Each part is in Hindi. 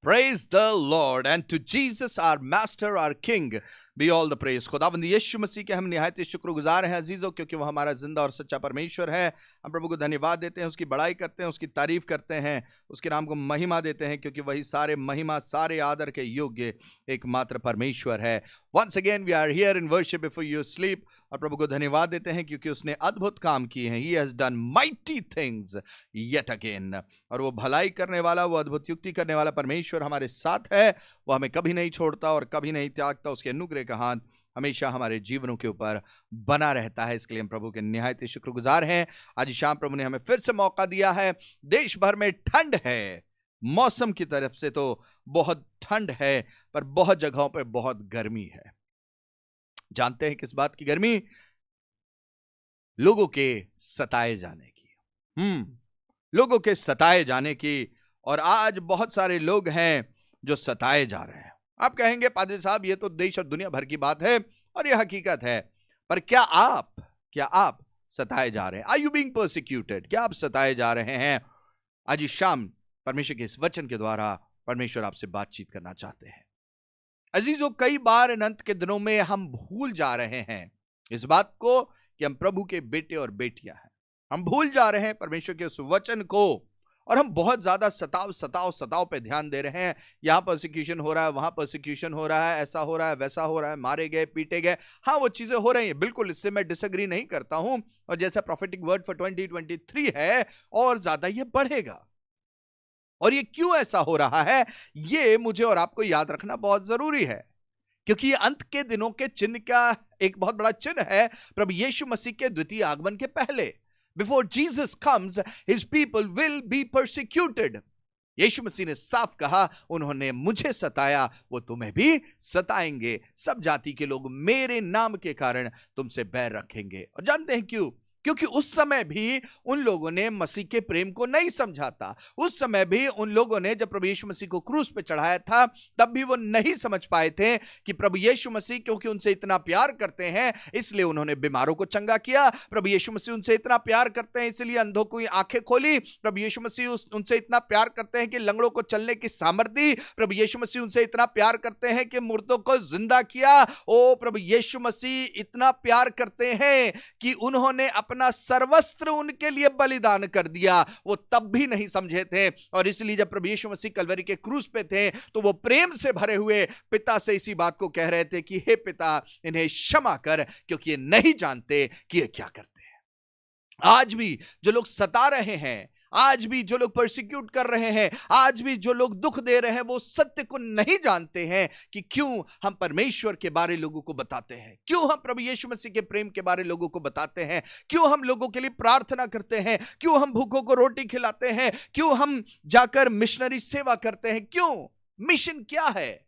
Praise the Lord, and to Jesus our Master, our King, be all the praise। खुदावंद यीशु मसीह के हम निहायत शुक्रगुजार हैं अजीजों, क्योंकि वह हमारा जिंदा और सच्चा परमेश्वर है। हम प्रभु को धन्यवाद देते हैं, उसकी बड़ाई करते हैं, उसकी तारीफ करते हैं, उसके नाम को महिमा देते हैं, क्योंकि वही सारे महिमा सारे आदर के योग्य एकमात्र परमेश्वर है। Once again we are here in worship before you sleep. और प्रभु को धन्यवाद देते हैं क्योंकि उसने अद्भुत काम किए हैं। He has done mighty things yet again। और वो भलाई करने वाला, वो अद्भुत युक्ति करने वाला परमेश्वर हमारे साथ है। वो हमें कभी नहीं छोड़ता और कभी नहीं त्यागता। उसके अनुग्रह का हाथ हमेशा हमारे जीवनों के ऊपर बना रहता है। इसके लिए हम प्रभु के निहायत शुक्रगुजार हैं। आज शाम प्रभु ने हमें फिर से मौका दिया है। देश भर में ठंड है, मौसम की तरफ से तो बहुत ठंड है, पर बहुत जगहों पे बहुत गर्मी है। जानते हैं किस बात की गर्मी? लोगों के सताए जाने की। लोगों के सताए जाने की। और आज बहुत सारे लोग हैं जो सताए जा रहे हैं। आप कहेंगे पादरी साहब ये तो देश और दुनिया भर की बात है, और यह हकीकत है। पर क्या आप सताए जा रहे हैं? Are you being persecuted? क्या आप सताए जा रहे हैं? आज इस शाम परमेश्वर के इस वचन के द्वारा परमेश्वर आपसे बातचीत करना चाहते हैं। अजीजों, कई बार इन अंत के दिनों में हम भूल जा रहे हैं इस बात को कि हम प्रभु के बेटे और बेटियां हैं। हम भूल जा रहे हैं परमेश्वर के उस वचन को, और हम बहुत ज्यादा सताव पे ध्यान दे रहे हैं। यहां परसिक्यूशन हो रहा है, वहां परसिक्यूशन हो रहा है, ऐसा हो रहा है, वैसा हो रहा है, मारे गए, पीटे गए। हाँ, वो चीजें हो रही हैं, बिल्कुल, इससे मैं डिसएग्री नहीं करता हूं। और जैसा प्रोफेटिक वर्ड फॉर 2023 है, और ज्यादा ये बढ़ेगा। और ये क्यों ऐसा हो रहा है, ये मुझे और आपको याद रखना बहुत जरूरी है, क्योंकि ये अंत के दिनों के चिन्ह का एक बहुत बड़ा चिन्ह है। प्रभु यीशु मसीह के द्वितीय आगमन के पहले, before Jesus comes, his people will be persecuted. यीशु मसीह ने साफ कहा, उन्होंने मुझे सताया, वो तुम्हें भी सताएंगे। सब जाति के लोग मेरे नाम के कारण तुमसे बैर रखेंगे। और जानते हैं क्यों? क्योंकि उस समय भी उन लोगों ने मसीह के प्रेम को नहीं समझा था। उस समय भी उन लोगों ने जब प्रभु यीशु मसीह को क्रूस पे चढ़ाया था, तब भी वो नहीं समझ पाए थे कि प्रभु यीशु मसीह क्योंकि उनसे इतना प्यार करते हैं, इसलिए उन्होंने बीमारों को चंगा किया। प्रभु यीशु मसीह उनसे इतना प्यार करते हैं, इसलिए अंधों को आंखें खोली। प्रभु यीशु मसीह उनसे इतना प्यार करते हैं कि लंगड़ों को चलने की सामर्थ दी। प्रभु यीशु मसीह उनसे इतना प्यार करते हैं कि मुर्दों को जिंदा किया। ओ प्रभु यीशु मसीह इतना प्यार करते हैं कि उन्होंने अपना सर्वस्त्र उनके लिए बलिदान कर दिया। वो तब भी नहीं समझे थे, और इसलिए जब प्रभु यीशु मसीह कलवरी के क्रूस पे थे, तो वो प्रेम से भरे हुए पिता से इसी बात को कह रहे थे कि हे पिता, इन्हें क्षमा कर, क्योंकि ये नहीं जानते कि ये क्या करते हैं। आज भी जो लोग सता रहे हैं, आज भी जो लोग परसिक्यूट कर रहे हैं, आज भी जो लोग दुख दे रहे हैं, वो सत्य को नहीं जानते हैं कि क्यों हम परमेश्वर के बारे लोगों को बताते हैं, क्यों हम प्रभु यीशु मसीह के प्रेम के बारे लोगों को बताते हैं, क्यों हम लोगों के लिए प्रार्थना करते हैं, क्यों हम भूखों को रोटी खिलाते हैं, क्यों हम जाकर मिशनरी सेवा करते हैं। क्यों? मिशन क्या है?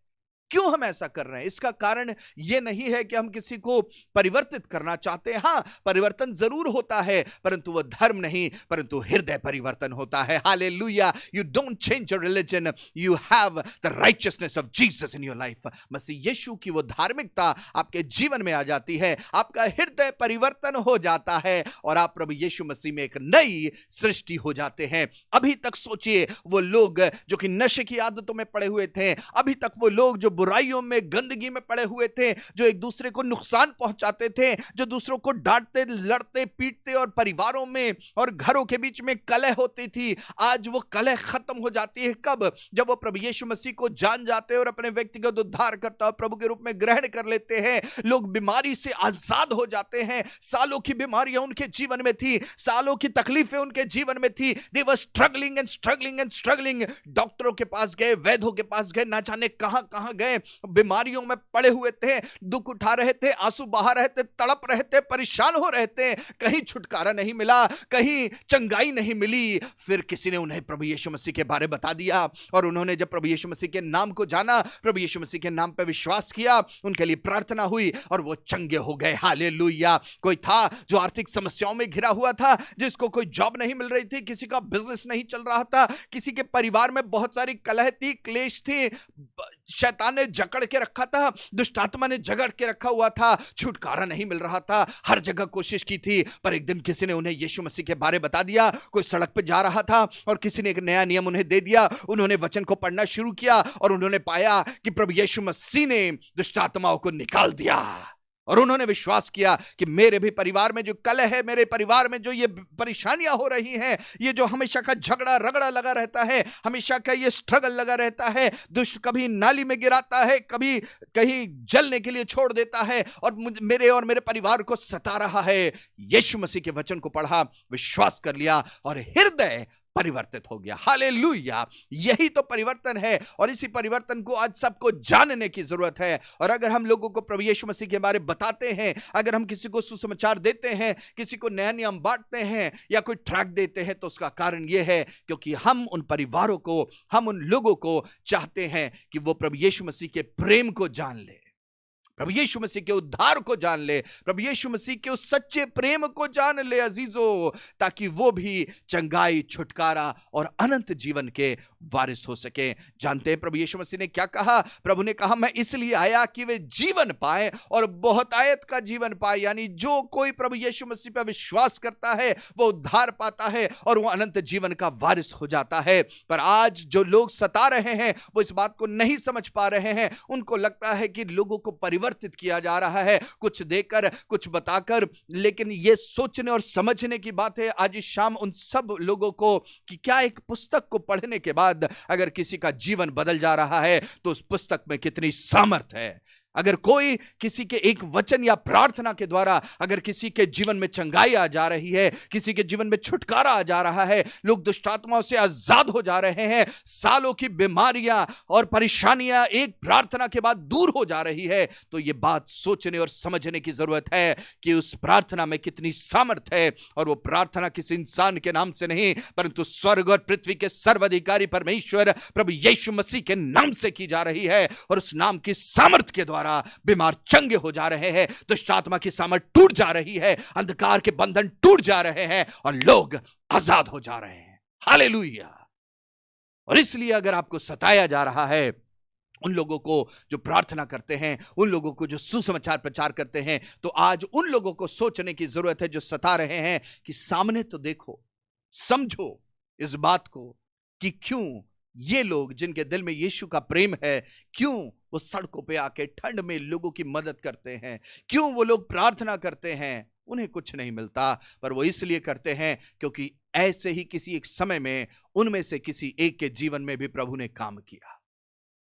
क्यों हम ऐसा कर रहे हैं? इसका कारण यह नहीं है कि हम किसी को परिवर्तित करना चाहते हैं। हाँ, परिवर्तन जरूर होता है, परंतु वह धर्म नहीं, परंतु हृदय परिवर्तन होता है। Hallelujah. You don't change your religion, you have the righteousness of Jesus in your life. मसीह यीशु की वो धार्मिकता आपके जीवन में आ जाती है, आपका हृदय परिवर्तन हो जाता है, और आप प्रभु यीशु मसीह में एक नई सृष्टि हो जाते हैं। अभी तक सोचिए, वो लोग जो कि नशे की आदतों में पड़े हुए थे, अभी तक वो लोग जो बुराइयों में, गंदगी में पड़े हुए थे, जो एक दूसरे को नुकसान पहुंचाते थे, जो दूसरों को डांटते, लड़ते, पीटते, और परिवारों में और घरों के बीच में कलह होती थी, आज वो कलह खत्म हो जाती है। कब? जब वो प्रभु यीशु मसीह को जान जाते हैं और अपने व्यक्तिगत उद्धारकर्ता और प्रभु के रूप में ग्रहण कर लेते हैं। लोग बीमारी से आजाद हो जाते हैं। सालों की बीमारियां उनके जीवन में थी, सालों की तकलीफें उनके जीवन में थी। They were struggling and struggling and struggling. डॉक्टरों के पास गए, वैद्यों के पास गए, ना जाने कहां कहां गए, बीमारियों में पड़े हुए थे, दुख उठा रहे थे, आंसू बहा रहे थे, तड़प रहे थे, परेशान हो रहे थे। कहीं छुटकारा नहीं मिला, कहीं चंगाई नहीं मिली। फिर किसी ने उन्हें प्रभु यीशु मसीह के बारे बता दिया, और उन्होंने जब प्रभु यीशु मसीह के नाम को जाना, प्रभु यीशु मसीह के नाम पर विश्वास किया, उनके लिए प्रार्थना हुई, और वो चंगे हो गए। हालेलुया। कोई था जो आर्थिक समस्याओं में घिरा हुआ था, जिसको कोई जॉब नहीं मिल रही थी, किसी का बिजनेस नहीं चल रहा था, किसी के परिवार में बहुत सारी कलह थी, क्लेश थी, शैतान ने जकड़ के रखा था, दुष्ट आत्मा ने जकड़ के रखा हुआ था, छुटकारा नहीं मिल रहा था, हर जगह कोशिश की थी। पर एक दिन किसी ने उन्हें यीशु मसीह के बारे बता दिया। कोई सड़क पे जा रहा था और किसी ने एक नया नियम उन्हें दे दिया। उन्होंने वचन को पढ़ना शुरू किया और उन्होंने पाया कि प्रभु यीशु मसीह ने दुष्ट आत्माओं को निकाल दिया। और उन्होंने विश्वास किया कि मेरे भी परिवार में जो कलह है, मेरे परिवार में जो ये परेशानियां हो रही हैं, ये जो हमेशा का झगड़ा रगड़ा लगा रहता है, हमेशा का ये स्ट्रगल लगा रहता है, दुष्ट कभी नाली में गिराता है, कभी कहीं जलने के लिए छोड़ देता है और मेरे और मेरे परिवार को सता रहा है। यीशु मसीह के वचन को पढ़ा, विश्वास कर लिया और हृदय परिवर्तित हो गया। हालेलुया! यही तो परिवर्तन है और इसी परिवर्तन को आज सबको जानने की जरूरत है। और अगर हम लोगों को प्रभु यीशु मसीह के बारे में बताते हैं, अगर हम किसी को सुसमाचार देते हैं, किसी को नया नियम बांटते हैं या कोई ट्रैक देते हैं, तो उसका कारण यह है क्योंकि हम उन परिवारों को, हम उन लोगों को चाहते हैं कि वो प्रभु यीशु मसीह के प्रेम को जान ले, प्रभु यीशु मसीह के उद्धार को जान ले, प्रभु यीशु मसीह के उस सच्चे प्रेम को जान ले अजीजों, ताकि वो भी चंगाई, छुटकारा और अनंत जीवन के वारिस हो सके। जानते हैं प्रभु यीशु मसीह ने क्या कहा? प्रभु ने कहा, मैं इसलिए आया कि वे जीवन पाए और बहुतायत का जीवन पाए। यानी जो कोई प्रभु यीशु मसीह पर विश्वास करता है वो उद्धार पाता है और वो अनंत जीवन का वारिस हो जाता है। पर आज जो लोग सता रहे हैं वो इस बात को नहीं समझ पा रहे हैं। उनको लगता है कि लोगों को परिवर्तित किया जा रहा है, कुछ देकर, कुछ बताकर। लेकिन यह सोचने और समझने की बात है आज शाम उन सब लोगों को कि क्या एक पुस्तक को पढ़ने के बाद अगर किसी का जीवन बदल जा रहा है तो उस पुस्तक में कितनी सामर्थ है। अगर कोई किसी के एक वचन या प्रार्थना के द्वारा अगर किसी के जीवन में चंगाई आ जा रही है, किसी के जीवन में छुटकारा आ जा रहा है, लोग दुष्ट आत्माओं से आजाद हो जा रहे हैं, सालों की बीमारियां और परेशानियां एक प्रार्थना के बाद दूर हो जा रही है, तो यह बात सोचने और समझने की जरूरत है कि उस प्रार्थना में कितनी सामर्थ है। और वो प्रार्थना किसी इंसान के नाम से नहीं, परंतु स्वर्ग और पृथ्वी के सर्वाधिकारी परमेश्वर प्रभु यीशु मसीह के नाम से की जा रही है। और उस नाम की सामर्थ के द्वारा बीमार चंगे हो जा रहे हैं, दुष्ट आत्मा की सामर्थ टूट जा रही है, अंधकार के बंधन टूट जा रहे हैं और लोग आजाद हो जा रहे हैं। हालेलुया! और इसलिए अगर आपको सताया जा रहा है, उन लोगों को जो प्रार्थना करते हैं, उन लोगों को जो सुसमाचार प्रचार करते हैं, तो आज उन लोगों को सोचने की जरूरत है जो सता रहे हैं कि सामने तो देखो, समझो इस बात को कि क्यों ये लोग जिनके दिल में यीशु का प्रेम है, क्यों वो सड़कों पे आके ठंड में लोगों की मदद करते हैं, क्यों वो लोग प्रार्थना करते हैं। उन्हें कुछ नहीं मिलता, पर वो इसलिए करते हैं क्योंकि ऐसे ही किसी एक समय में उनमें से किसी एक के जीवन में भी प्रभु ने काम किया,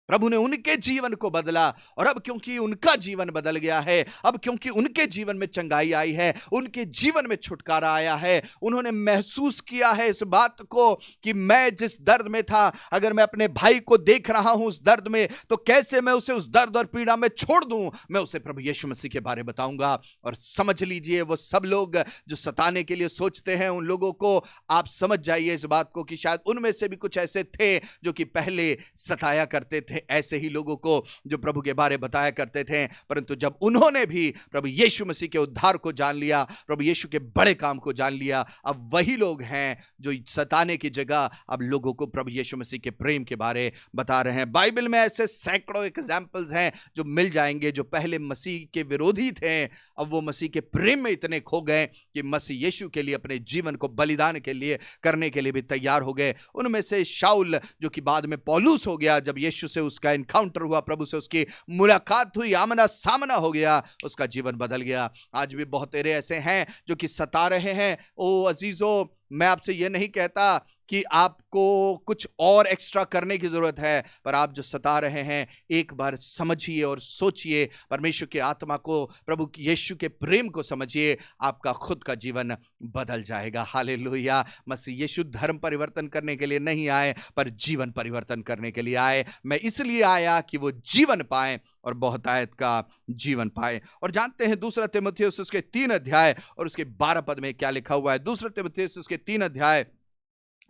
प्रभु ने उनके जीवन को बदला। और अब क्योंकि उनका जीवन बदल गया है, अब क्योंकि उनके जीवन में चंगाई आई है, उनके जीवन में छुटकारा आया है, उन्होंने महसूस किया है इस बात को कि मैं जिस दर्द में था, अगर मैं अपने भाई को देख रहा हूं उस दर्द में, तो कैसे मैं उसे उस दर्द और पीड़ा में छोड़ दूं। मैं उसे प्रभु यीशु मसीह के बारे बताऊंगा। और समझ लीजिए, वो सब लोग जो सताने के लिए सोचते हैं, उन लोगों को आप समझ जाइए इस बात को कि शायद उनमें से भी कुछ ऐसे थे जो कि पहले सताया करते थे, ऐसे ही लोगों को जो प्रभु के बारे बताया करते थे। परंतु जब उन्होंने भी प्रभु यीशु मसीह के उद्धार को जान लिया, प्रभु यीशु के बड़े काम को जान लिया, अब वही लोग हैं जो सताने की जगह अब लोगों को प्रभु यीशु मसीह के प्रेम के बारे बता रहे हैं। बाइबल में ऐसे सैकड़ों एग्जाम्पल्स हैं जो मिल जाएंगे, जो पहले मसीह के विरोधी थे, अब वो मसीह के प्रेम में इतने खो गए कि मसीह यीशु के लिए अपने जीवन को बलिदान के लिए करने के लिए भी तैयार हो गए। उनमें से शाऊल, जो कि बाद में पौलुस हो गया, जब यीशु से उसका एनकाउंटर हुआ, प्रभु से उसकी मुलाकात हुई, आमना सामना हो गया, उसका जीवन बदल गया। आज भी बहुत तेरे ऐसे हैं जो कि सता रहे हैं। ओ अजीजों, मैं आपसे यह नहीं कहता कि आपको कुछ और एक्स्ट्रा करने की जरूरत है, पर आप जो सता रहे हैं, एक बार समझिए और सोचिए, परमेश्वर की आत्मा को, प्रभु यीशु के प्रेम को समझिए, आपका खुद का जीवन बदल जाएगा। हालेलुया! मसीह यीशु धर्म परिवर्तन करने के लिए नहीं आए, पर जीवन परिवर्तन करने के लिए आए। मैं इसलिए आया कि वो जीवन पाए और बहुतायत का जीवन पाए। और जानते हैं दूसरा तीमुथियुस उसके 3 अध्याय और उसके 12 पद में क्या लिखा हुआ है। दूसरा तीमुथियुस उसके 3 अध्याय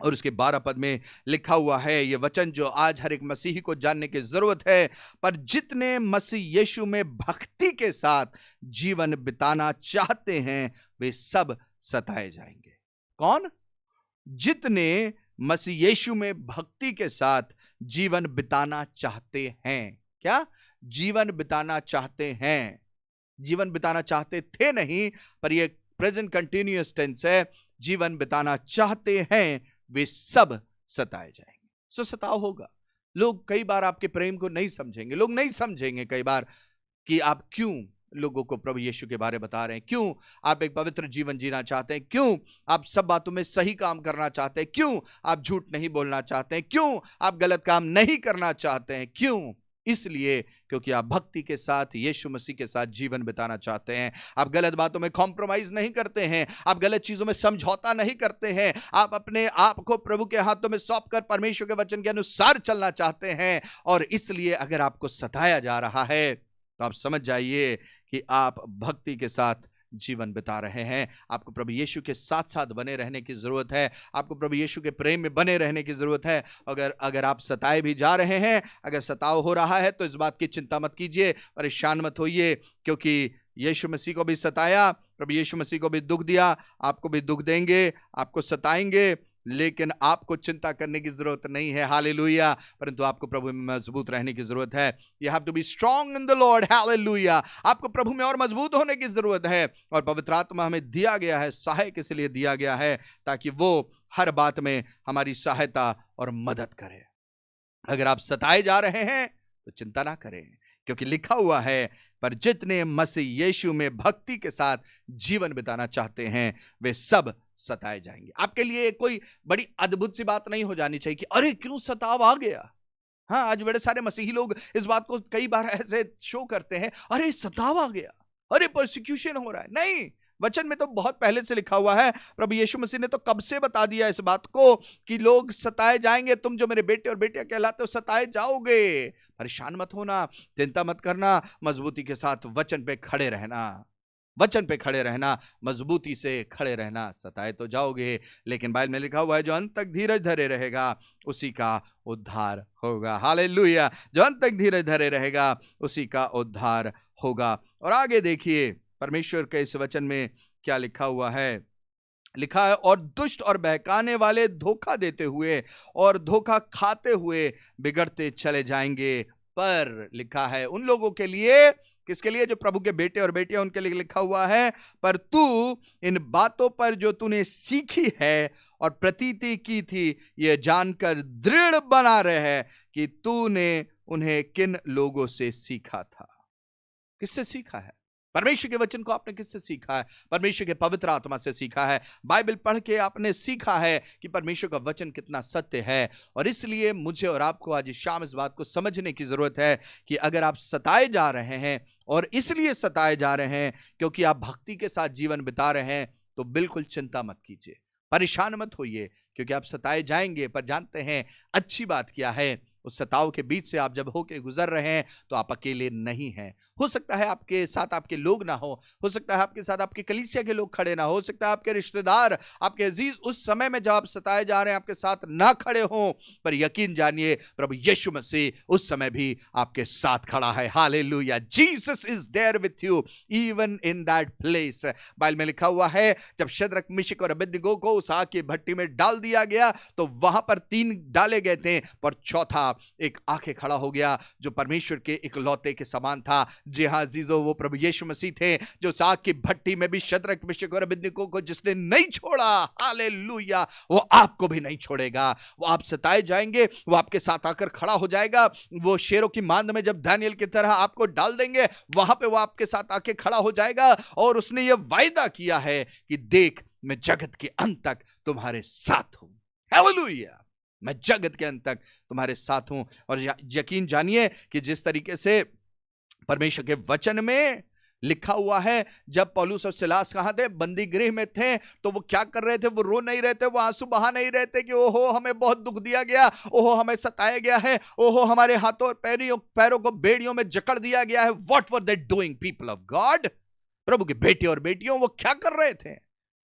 और उसके 12 पद में लिखा हुआ है ये वचन जो आज हर एक मसीही को जानने की जरूरत है। पर जितने मसीह यीशु में भक्ति के साथ जीवन बिताना चाहते हैं, वे सब सताए जाएंगे। कौन? जितने मसीह यीशु में भक्ति के साथ जीवन बिताना चाहते हैं। क्या? जीवन बिताना चाहते हैं। जीवन बिताना चाहते थे नहीं, पर ये प्रेजेंट कंटिन्यूअस टेंस है। जीवन बिताना चाहते हैं वे सब सताए जाएंगे। सो सताव होगा। लोग कई बार आपके प्रेम को नहीं समझेंगे। लोग नहीं समझेंगे कई बार कि आप क्यों लोगों को प्रभु यीशु के बारे बता रहे हैं, क्यों आप एक पवित्र जीवन जीना चाहते हैं, क्यों आप सब बातों में सही काम करना चाहते हैं, क्यों आप झूठ नहीं बोलना चाहते हैं, क्यों आप गलत काम नहीं करना चाहते हैं। क्यों? इसलिए क्योंकि आप भक्ति के साथ यीशु मसीह के साथ जीवन बिताना चाहते हैं। आप गलत बातों में कॉम्प्रोमाइज नहीं करते हैं, आप गलत चीजों में समझौता नहीं करते हैं, आप अपने आप को प्रभु के हाथों में सौंपकर परमेश्वर के वचन के अनुसार चलना चाहते हैं। और इसलिए अगर आपको सताया जा रहा है तो आप समझ जाइए कि आप भक्ति के साथ जीवन बिता रहे हैं। आपको प्रभु यीशु के साथ साथ बने रहने की जरूरत है। आपको प्रभु यीशु के प्रेम में बने रहने की जरूरत है। अगर आप सताए भी जा रहे हैं, अगर सताव हो रहा है, तो इस बात की चिंता मत कीजिए, परेशान मत होइए, क्योंकि यीशु मसीह को भी सताया, प्रभु यीशु मसीह को भी दुख दिया, आपको भी दुख देंगे, आपको सताएंगे, लेकिन आपको चिंता करने की जरूरत नहीं है। हालेलुया। परंतु आपको प्रभु में मजबूत रहने की जरूरत है। You have to be strong in the Lord. Hallelujah. आपको प्रभु में और मजबूत होने की जरूरत है। और पवित्र आत्मा हमें दिया गया है, सहायक इसलिए दिया गया है ताकि वो हर बात में हमारी सहायता और मदद करे। अगर आप सताए जा रहे हैं तो चिंता ना करें, क्योंकि लिखा हुआ है, पर जितने मसीह यीशु में भक्ति के साथ जीवन बिताना चाहते हैं वे सब सताए जाएंगे। आपके लिए कोई बड़ी अद्भुत सी बात नहीं हो जानी चाहिए कि अरे क्यों सताव आ गया। हाँ, आज बड़े सारे मसीही लोग इस बात को कई बार ऐसे शो करते हैं, अरे सताव आ गया, अरे परसिक्यूशन हो रहा है। नहीं, वचन में तो बहुत पहले से लिखा हुआ है। प्रभु यीशु मसीह ने तो कब से बता दिया इस बात को कि लोग सताए जाएंगे। तुम जो मेरे बेटे और बेटियां कहलाते हो सताए जाओगे। परेशान मत होना, चिंता मत करना, मजबूती के साथ वचन पे खड़े रहना, वचन पे खड़े रहना, मजबूती से खड़े रहना। सताए तो जाओगे, लेकिन बाइबल में लिखा हुआ है जो अंत तक धीरज धरे रहेगा उसी का उद्धार होगा। हालेलुया। जो अंत तक धीरज धरे रहेगा उसी का उद्धार होगा। और आगे देखिए परमेश्वर के इस वचन में क्या लिखा हुआ है। लिखा है, और दुष्ट और बहकाने वाले धोखा देते हुए और धोखा खाते हुए बिगड़ते चले जाएंगे। पर लिखा है उन लोगों के लिए, किसके लिए? जो प्रभु के बेटे और बेटियां, उनके लिए लिखा हुआ है, पर तू इन बातों पर जो तूने सीखी है और प्रतीति की थी ये जानकर दृढ़ बना रहे कि तूने उन्हें किन लोगों से सीखा था। किससे सीखा है? परमेश्वर के वचन को आपने किससे सीखा है? परमेश्वर के पवित्र आत्मा से सीखा है। बाइबल पढ़ के आपने सीखा है कि परमेश्वर का वचन कितना सत्य है। और इसलिए मुझे और आपको आज शाम इस बात को समझने की जरूरत है कि अगर आप सताए जा रहे हैं, और इसलिए सताए जा रहे हैं क्योंकि आप भक्ति के साथ जीवन बिता रहे हैं, तो बिल्कुल चिंता मत कीजिए, परेशान मत होइए, क्योंकि आप सताए जाएंगे। पर जानते हैं अच्छी बात क्या है? उस सताव के बीच से आप जब होके गुजर रहे हैं तो आप अकेले नहीं हैं। हो सकता है आपके साथ आपके लोग ना हो सकता है आपके साथ आपके कलीसिया के लोग खड़े ना हो सकता है आपके रिश्तेदार, आपके अजीज उस समय में जब आप सताए जा रहे हैं आपके साथ ना खड़े हों, पर यकीन जानिए प्रभु यीशु मसीह उस समय भी आपके साथ खड़ा है। Hallelujah. Jesus is there with you even in that place. Bible में लिखा हुआ है जब शद्रक, मिशक और अबेदनगो को उस आग की भट्टी में डाल दिया गया तो वहां पर 3 डाले गए थे, पर चौथा एक आके खड़ा हो गया जो परमेश्वर के इकलौते के समान था। जी हाँ जीजो, वो प्रभु यीशु मसीह थे जो साग की भट्टी में भी शद्रक, मिशक और अबेदनगो को जिसने नहीं छोड़ा, हालेलुया, वो आपको भी नहीं छोड़ेगा। वो आप सताए जाएंगे, वो आपके साथ आकर खड़ा हो जाएगा। वो शेरों की मांद में जब दानियल की तरह आपको डाल देंगे, वहां पे वो आपके साथ आके खड़ा हो जाएगा। और उसने ये वायदा किया है कि देख मैं जगत के अंत तक तुम्हारे साथ हूं। हालेलुया। मैं जगत के अंत तक तुम्हारे साथ हूं। और यकीन जानिए कि जिस तरीके से परमेश्वर के वचन में लिखा हुआ है, जब पौलुस और सिलास कहां थे? बंदी गृह में थे। तो वो क्या कर रहे थे? वो रो नहीं रहे थे, वो आंसू बहा नहीं रहे थे कि ओहो हमें बहुत दुख दिया गया, ओहो हमें सताया गया है, ओहो हमारे हाथों और पैरों को बेड़ियों में जकड़ दिया गया है। What were they doing, people of God? प्रभु के बेटे और बेटियों, वो क्या कर रहे थे?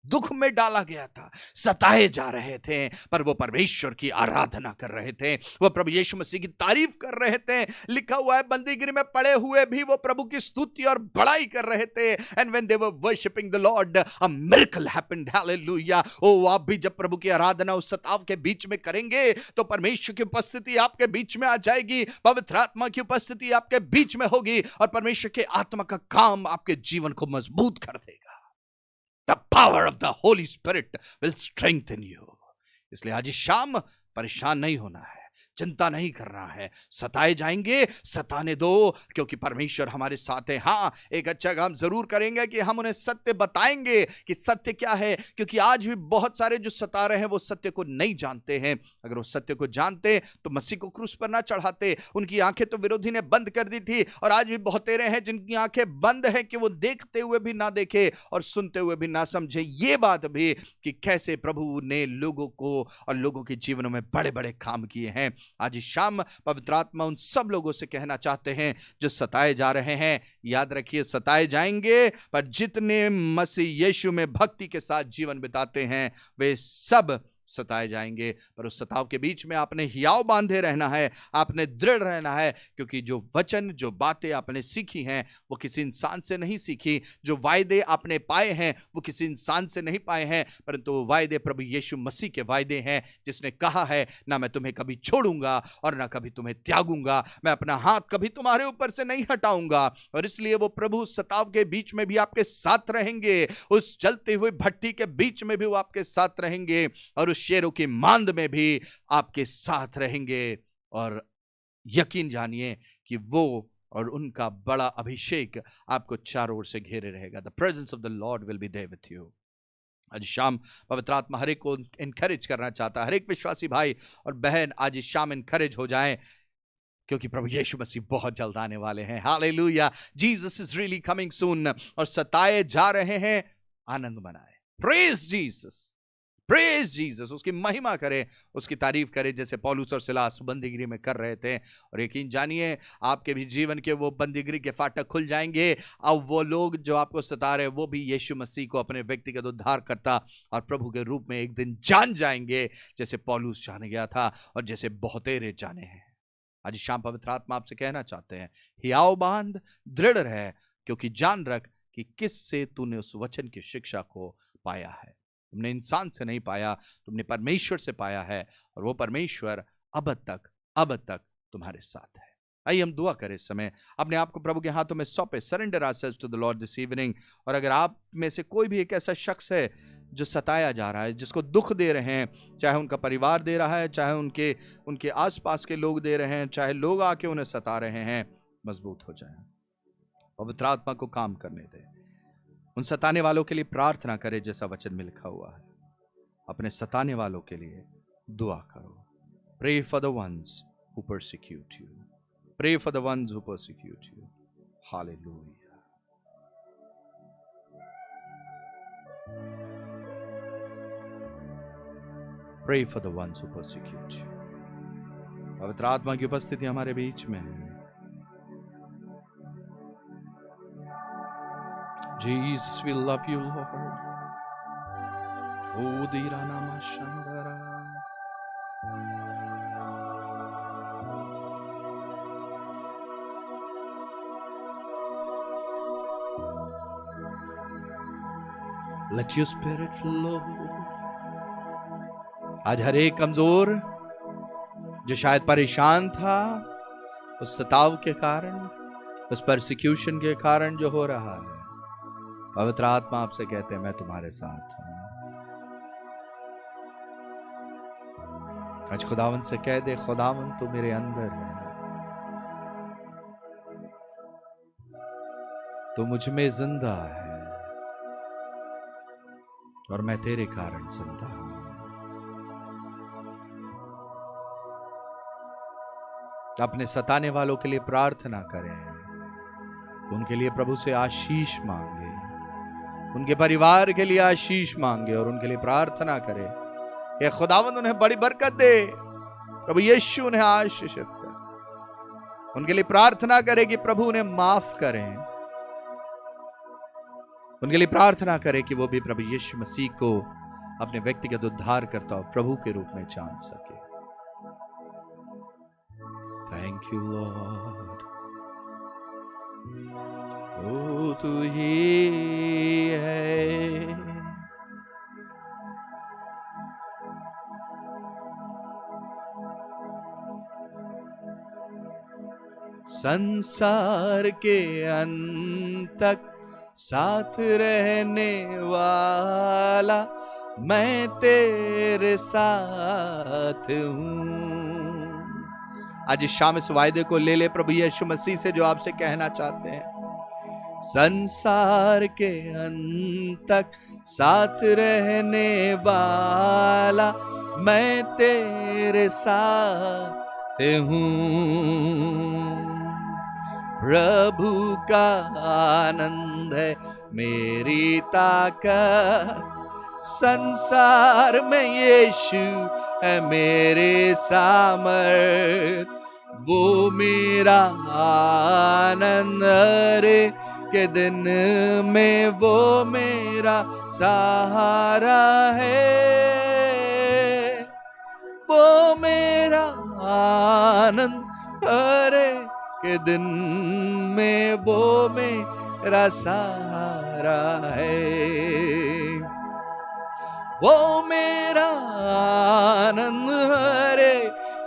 दुख में डाला गया था, सताए जा रहे थे, पर वो परमेश्वर की आराधना कर रहे थे, वो प्रभु यीशु मसीह की तारीफ कर रहे थे। लिखा हुआ है बंदीगृह में पड़े हुए भी वो प्रभु की स्तुति और बड़ाई कर रहे थे। And when they were worshipping the lord a miracle happened, hallelujah. ओ आप भी जब प्रभु की आराधना उस सताव के बीच में करेंगे तो परमेश्वर की उपस्थिति आपके बीच में आ जाएगी, पवित्र आत्मा की उपस्थिति आपके बीच में होगी और परमेश्वर के आत्मा का काम आपके जीवन को मजबूत कर देगा। The power of the Holy Spirit will strengthen you. इसलिए आज शाम परेशान नहीं होना है, चिंता नहीं करना है। सताए जाएंगे, सताने दो, क्योंकि परमेश्वर हमारे साथ है। हाँ, एक अच्छा काम जरूर करेंगे कि हम उन्हें सत्य बताएंगे कि सत्य क्या है, क्योंकि आज भी बहुत सारे जो सता रहे हैं वो सत्य को नहीं जानते हैं। अगर वो सत्य को जानते तो मसीह को क्रूस पर ना चढ़ाते। उनकी आंखें तो विरोधी ने बंद कर दी थी, और आज भी बहुत तेरे हैं जिनकी आंखें बंद है कि वो देखते हुए भी ना देखे और सुनते हुए भी ना समझे ये बात भी कि कैसे प्रभु ने लोगों को और लोगों के जीवनों में बड़े बड़े काम किए हैं। आज शाम पवित्र आत्मा उन सब लोगों से कहना चाहते हैं जो सताए जा रहे हैं, याद रखिए सताए जाएंगे, पर जितने मसीह यीशु में भक्ति के साथ जीवन बिताते हैं वे सब सताए जाएंगे। पर उस सताव के बीच में आपने हियाव बांधे रहना है, आपने दृढ़ रहना है, क्योंकि जो वचन, जो बातें आपने सीखी हैं वो किसी इंसान से नहीं सीखी, जो वायदे आपने पाए हैं वो किसी इंसान से नहीं पाए हैं, परंतु वो वायदे प्रभु यीशु मसीह के वायदे हैं, जिसने कहा है ना मैं तुम्हें कभी छोड़ूंगा और ना कभी तुम्हें त्यागूंगा, मैं अपना हाथ कभी तुम्हारे ऊपर से नहीं हटाऊंगा। और इसलिए वो प्रभु सताव के बीच में भी आपके साथ रहेंगे, उस जलती हुई भट्टी के बीच में भी वो आपके साथ रहेंगे, और शेरों की मांद में भी आपके साथ रहेंगे। और यकीन जानिए कि वो और उनका बड़ा अभिषेक आपको चारों ओर से घेरे रहेगा। The presence of the Lord will be there with you. आज शाम पवित्र आत्मा हर एक को इनकरेज करना चाहता है। हर एक विश्वासी भाई और बहन आज शाम इनकरेज हो जाएं, क्योंकि प्रभु यीशु मसीह बहुत जल्द आने वाले हैं। Hallelujah, Jesus is really coming soon. और सताए जा रहे हैं, आनंद मनाएं, प्रेज जीसस, प्रेज जीसस, उसकी महिमा करें, उसकी तारीफ करें, जैसे पौलुस और सिलास बंदीगृह में कर रहे थे। और यकीन जानिए आपके भी जीवन के वो बंदीगृह के फाटक खुल जाएंगे। अब वो लोग जो आपको सता रहे वो भी यीशु मसीह को अपने व्यक्तिगत उद्धारकर्ता और प्रभु के रूप में एक दिन जान जाएंगे, जैसे पौलुस जान गया था और जैसे बहुतेरे जाने हैं। आज शाम पवित्र आत्मा आपसे कहना चाहते हैं, हियाव बांध, दृढ़ रह, क्योंकि जान रख कि किससे तूने उस वचन की शिक्षा को पाया है। तुमने इंसान से नहीं पाया, तुमने परमेश्वर से पाया है, और वो परमेश्वर अब तक तुम्हारे साथ है। आइए हम दुआ करें इस समय, अपने आप को प्रभु के हाथों में सौंपे, surrender ourselves to the Lord this evening. और अगर आप में से कोई भी एक ऐसा शख्स है जो सताया जा रहा है, जिसको दुख दे रहे हैं, चाहे उनका परिवार दे रहा है, चाहे उनके आसपास के लोग दे रहे हैं, चाहे लोग आके उन्हें सता रहे हैं, मजबूत हो जाए, पवित्र आत्मा को काम करने दें। उन सताने वालों के लिए प्रार्थना करें जैसा वचन में लिखा हुआ है। अपने सताने वालों के लिए दुआ करो। Pray for the ones who persecute you. Pray for the ones who persecute you. Hallelujah. Pray for the ones who persecute you. पवित्र आत्मा की उपस्थिति हमारे बीच में है। Jesus, we love you, Lord. Oh, Dirana Shandara. Let your spirit flow. आज हर एक कमजोर जो शायद परेशान था उस सताव के कारण, उस परसिक्यूशन के कारण जो हो रहा है, पवित्र आत्मा आपसे कहते हैं मैं तुम्हारे साथ हूं। आज खुदावन से कह दे, खुदावन तू मेरे अंदर है, तू मुझ में जिंदा है और मैं तेरे कारण जिंदा हूं। अपने सताने वालों के लिए प्रार्थना करें, उनके लिए प्रभु से आशीष मांगे, उनके परिवार के लिए आशीष मांगे और उनके लिए प्रार्थना करें कि खुदावंद उन्हें बड़ी बरकत दे, प्रभु यीशु उन्हें आशीषित कर। उनके लिए प्रार्थना करें कि प्रभु उन्हें माफ करें, उनके लिए प्रार्थना करें कि वो भी प्रभु यीशु मसीह को अपने व्यक्तिगत उद्धार करता और प्रभु के रूप में जान सके। Thank you Lord. ओ तू ही है, संसार के अंत तक साथ रहने वाला, मैं तेरे साथ हूं। आज इस शाम इस वायदे को ले ले प्रभु यीशु मसीह से, जो आपसे कहना चाहते हैं, संसार के अंत तक साथ रहने वाला, मैं तेरे साथ हूं। प्रभु का आनंद है मेरी ताकत, संसार में यीशु है मेरे सामर्थ। वो मेरा आनंद रे के दिन में, वो मेरा सहारा है। वो मेरा आनंद रे के दिन में, वो मेरा सहारा है। वो मेरा आनंद रे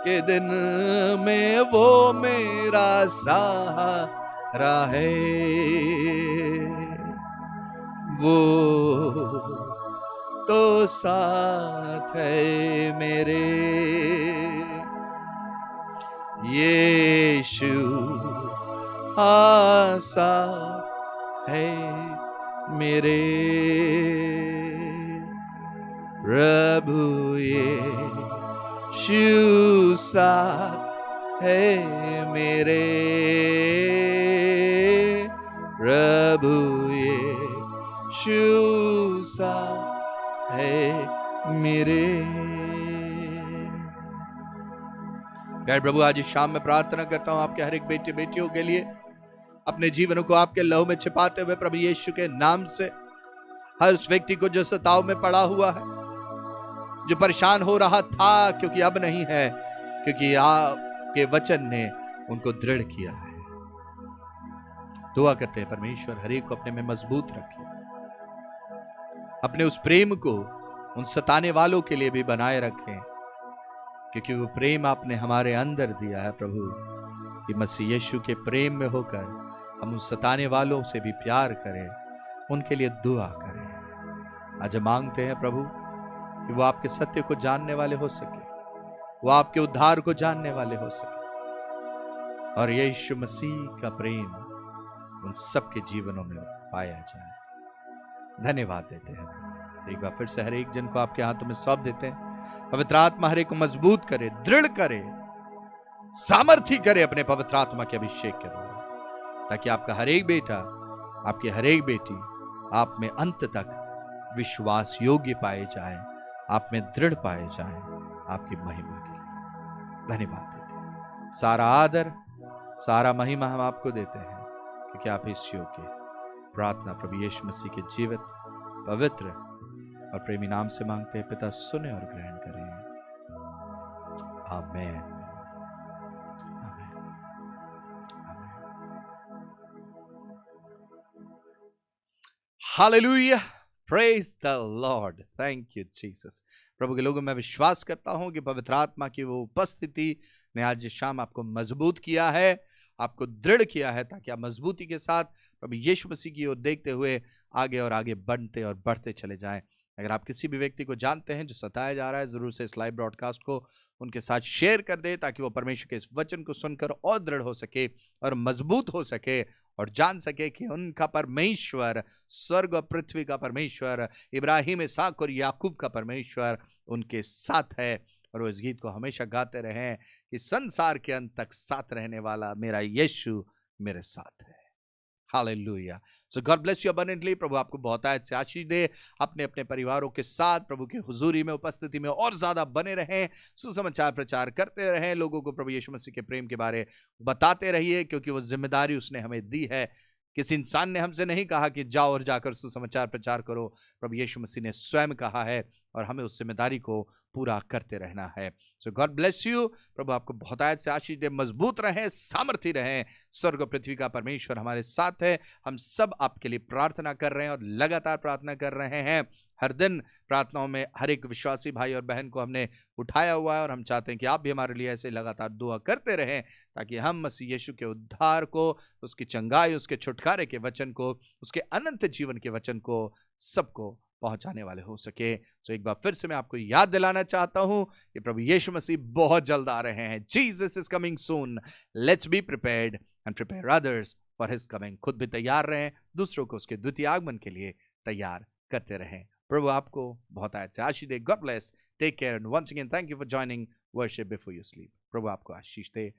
के दिन में, वो मेरा सहारा है। वो तो साथ है मेरे, यीशु आसा है मेरे। प्रभु यीशु साथ है मेरे, प्रभु यीशु साथ है मेरे। प्यारे प्रभु, आज इस शाम में प्रार्थना करता हूं आपके हर एक बेटे बेटियों के लिए, अपने जीवनों को आपके लहू में छिपाते हुए प्रभु यीशु के नाम से, हर उस व्यक्ति को जो सताव में पड़ा हुआ है, जो परेशान हो रहा था क्योंकि अब नहीं है, क्योंकि आपके वचन ने उनको दृढ़ किया है। दुआ करते हैं परमेश्वर हर एक को अपने में मजबूत रखे, अपने उस प्रेम को उन सताने वालों के लिए भी बनाए रखें, क्योंकि वो प्रेम आपने हमारे अंदर दिया है प्रभु, कि मसीह यीशु के प्रेम में होकर हम उन सताने वालों से भी प्यार करें, उनके लिए दुआ करें। आज मांगते हैं प्रभु कि वो आपके सत्य को जानने वाले हो सके, वो आपके उद्धार को जानने वाले हो सके, और यीशु मसीह का प्रेम उन सबके जीवनों में पाया जाए। धन्यवाद देते हैं। एक बार फिर से हर एक जन को आपके हाथों में सौंप देते हैं। पवित्र आत्मा हर एक को मजबूत करे, दृढ़ करे, सामर्थी करे अपने पवित्र आत्मा के अभिषेक के द्वारा, ताकि आपका हर एक बेटा, आपकी हर एक बेटी आप में अंत तक विश्वास योग्य पाए जाए, आप में दृढ़ पाए जाए, आपकी महिमा के लिए धन्यवाद देते हैं। सारा आदर, सारा महिमा हम आपको देते हैं, क्योंकि आप इस योग्य। प्रार्थना प्रभु यीशु मसीह के जीवित, पवित्र और प्रेमी नाम से मांगते हैं, पिता सुने और ग्रहण करें। Amen, amen, amen. Hallelujah, praise the lord, thank you Jesus. प्रभु के लोगों, मैं विश्वास करता हूं कि पवित्र आत्मा की वो उपस्थिति ने आज शाम आपको मजबूत किया है, आपको दृढ़ किया है, ताकि आप मजबूती के साथ प्रभु यीशु मसीह की ओर देखते हुए आगे और आगे बढ़ते और बढ़ते चले जाएं। अगर आप किसी भी व्यक्ति को जानते हैं जो सताया जा रहा है, जरूर से इस लाइव ब्रॉडकास्ट को उनके साथ शेयर कर दे, ताकि वो परमेश्वर के इस वचन को सुनकर और दृढ़ हो सके और मजबूत हो सके, और जान सके कि उनका परमेश्वर, स्वर्ग और पृथ्वी का परमेश्वर, इब्राहिम, इसहाक और याकूब का परमेश्वर उनके साथ है। और वो इस गीत को हमेशा गाते रहें कि संसार के अंत तक साथ रहने वाला मेरा यीशु मेरे साथ है। Hallelujah. So God bless you abundantly. प्रभु आपको बहुत आयत से आशीष दे। अपने अपने परिवारों के साथ प्रभु की हुजूरी में, उपस्थिति में और ज्यादा बने रहें, सुसमाचार प्रचार करते रहें, लोगों को प्रभु यीशु मसीह के प्रेम के बारे बताते रहिए, क्योंकि वो जिम्मेदारी उसने हमें दी है किसी इंसान ने हमसे नहीं कहा कि जाओ और जाकर सुसमाचार प्रचार करो। प्रभु यीशु मसीह ने स्वयं कहा है और हमें उस जिम्मेदारी को पूरा करते रहना है। सो गॉड ब्लेस यू। प्रभु आपको बहुत आयत से आशीष दे, मजबूत रहें, सामर्थी रहें। स्वर्ग और पृथ्वी का परमेश्वर हमारे साथ है। हम सब आपके लिए प्रार्थना कर रहे हैं और लगातार प्रार्थना कर रहे हैं। हर दिन प्रार्थनाओं में हर एक विश्वासी भाई और बहन को हमने उठाया हुआ है और हम चाहते हैं कि आप भी हमारे लिए ऐसे लगातार दुआ करते रहें, ताकि हम मसीह यीशु के उद्धार को, उसकी चंगाई, उसके छुटकारे के वचन को, उसके अनंत जीवन के वचन को सबको पहुंचाने वाले हो सके। तो एक बार फिर से मैं आपको याद दिलाना चाहता हूं कि प्रभु यीशु मसीह बहुत जल्द आ रहे हैं। Jesus is coming soon. Let's be prepared and prepare others for his coming. खुद भी तैयार रहें, दूसरों को उसके द्वितीय आगमन के लिए तैयार करते रहें। प्रभु आपको बहुत आयत से आशीष दे। God bless, take care and once again thank you for joining worship before you sleep. प्रभु आपको आशीष दे।